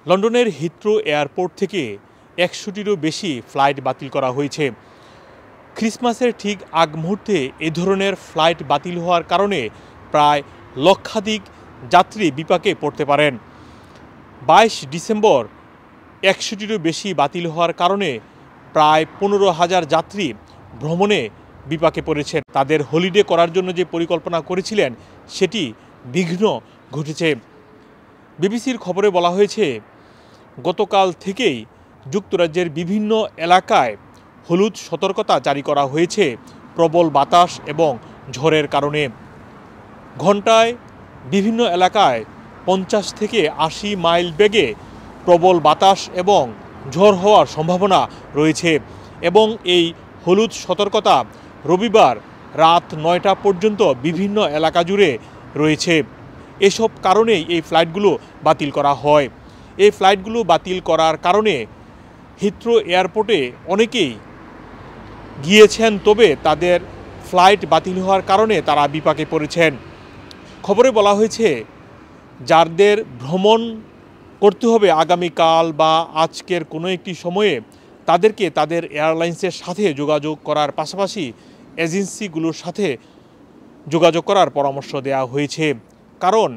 লন্ডনের Heathrow airport থেকে ১০০টিরও বেশি ফ্লাইট বাতিল করা হয়েছে। ক্রিসমাসের ঠিক আগ মুহূর্তে এ ধরনের ফ্লাইট বাতিল হওয়ার কারণে প্রায় লক্ষাধিক যাত্রী বিপাকে পড়তে পারেন। ২২ ডিসেম্বর ১০০টিরও বেশি বাতিল হওয়ার কারণে প্রায় ১৫,০০০ যাত্রী ভ্রমণে বিপাকে পড়েছেন। তাদের হলিডে করার জন্য যে পরিকল্পনা করেছিলেন সেটি বিঘ্ন ঘটেছে। বিবিসির খবরে বলা হয়েছে, গতকাল থেকেই যুক্তরাজ্যের বিভিন্ন এলাকায় হলুদ সতর্কতা জারি করা হয়েছে প্রবল বাতাস এবং ঝড়ের কারণে। ঘণ্টায় বিভিন্ন এলাকায় ৫০ থেকে ৮০ মাইল বেগে প্রবল বাতাস এবং ঝড় হওয়ার সম্ভাবনা রয়েছে এবং এই হলুদ সতর্কতা রবিবার রাত ৯টা পর্যন্ত বিভিন্ন এলাকা জুড়ে রয়েছে। এসব কারণেই এই ফ্লাইটগুলো বাতিল করা হয়। এই ফ্লাইটগুলো বাতিল করার কারণে হিথ্রো এয়ারপোর্টে অনেকেই গিয়েছেন, তবে তাদের ফ্লাইট বাতিল হওয়ার কারণে তারা বিপাকে পড়েছেন। খবরে বলা হয়েছে, যাদের ভ্রমণ করতে হবে আগামীকাল বা আজকের কোনো একটি সময়ে, তাদেরকে তাদের এয়ারলাইন্সের সাথে যোগাযোগ করার পাশাপাশি এজেন্সিগুলোর সাথে যোগাযোগ করার পরামর্শ দেওয়া হয়েছে। কারণ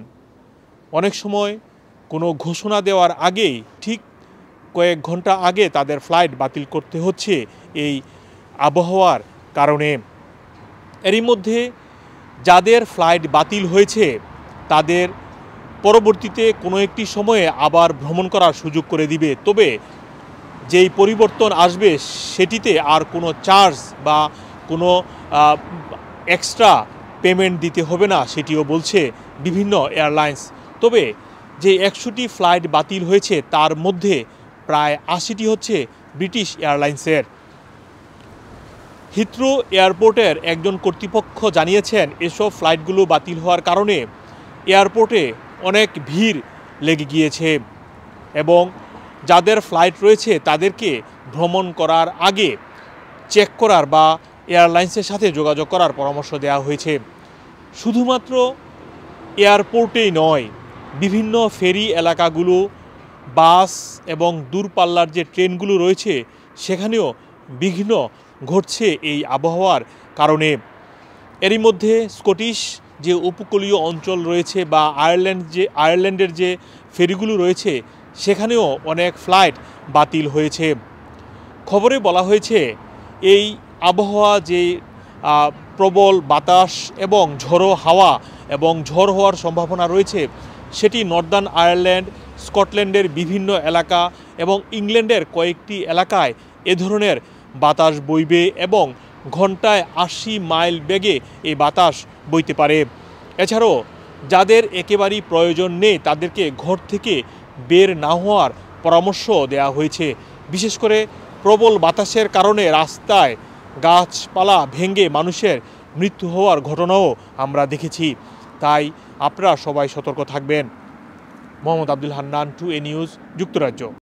অনেক সময় কোনো ঘোষণা দেওয়ার আগেই ঠিক কয়েক ঘন্টা আগে তাদের ফ্লাইট বাতিল করতে হচ্ছে এই আবহাওয়ার কারণে। এরই মধ্যে যাদের ফ্লাইট বাতিল হয়েছে তাদের পরবর্তীতে কোনো একটি সময়ে আবার ভ্রমণ করার সুযোগ করে দিবে। তবে যেই পরিবর্তন আসবে সেটিতে আর কোনো চার্জ বা কোনো এক্সট্রা পেমেন্ট দিতে হবে না, সেটিও বলছে বিভিন্ন এয়ারলাইন্স। তবে যে ১০০টি ফ্লাইট বাতিল হয়েছে তার মধ্যে প্রায় ৮০টি হচ্ছে ব্রিটিশ এয়ারলাইন্সের। হিথ্রো এয়ারপোর্টের একজন কর্তৃপক্ষ জানিয়েছেন, এসব ফ্লাইটগুলো বাতিল হওয়ার কারণে এয়ারপোর্টে অনেক ভিড় লেগে গিয়েছে এবং যাদের ফ্লাইট রয়েছে তাদেরকে ভ্রমণ করার আগে চেক করার বা এয়ারলাইন্সের সাথে যোগাযোগ করার পরামর্শ দেওয়া হয়েছে। শুধুমাত্র এয়ারপোর্টেই নয়, বিভিন্ন ফেরি এলাকাগুলো, বাস এবং দূরপাল্লার যে ট্রেনগুলো রয়েছে সেখানেও বিঘ্ন ঘটছে এই আবহাওয়ার কারণে। এরই মধ্যে স্কটিশ যে উপকূলীয় অঞ্চল রয়েছে বা আয়ারল্যান্ডের যে ফেরিগুলো রয়েছে সেখানেও অনেক ফ্লাইট বাতিল হয়েছে। খবরে বলা হয়েছে, এই আবহাওয়া যে প্রবল বাতাস এবং ঝড়ো হাওয়া এবং ঝড় হওয়ার সম্ভাবনা রয়েছে সেটি নর্দার্ন আয়ারল্যান্ড, স্কটল্যান্ডের বিভিন্ন এলাকা এবং ইংল্যান্ডের কয়েকটি এলাকায় এ ধরনের বাতাস বইবে এবং ঘন্টায় ৮০ মাইল বেগে এই বাতাস বইতে পারে। এছাড়াও যাদের একেবারেই প্রয়োজন নেই তাদেরকে ঘর থেকে বের না হওয়ার পরামর্শ দেওয়া হয়েছে। বিশেষ করে প্রবল বাতাসের কারণে রাস্তায় গাছপালা ভেঙে মানুষের মৃত্যু হওয়ার ঘটনাও আমরা দেখেছি। তাই আপনারা সবাই সতর্ক থাকবেন। মোহাম্মদ আব্দুল হান্নান, 2A নিউজ, যুক্তরাজ্য।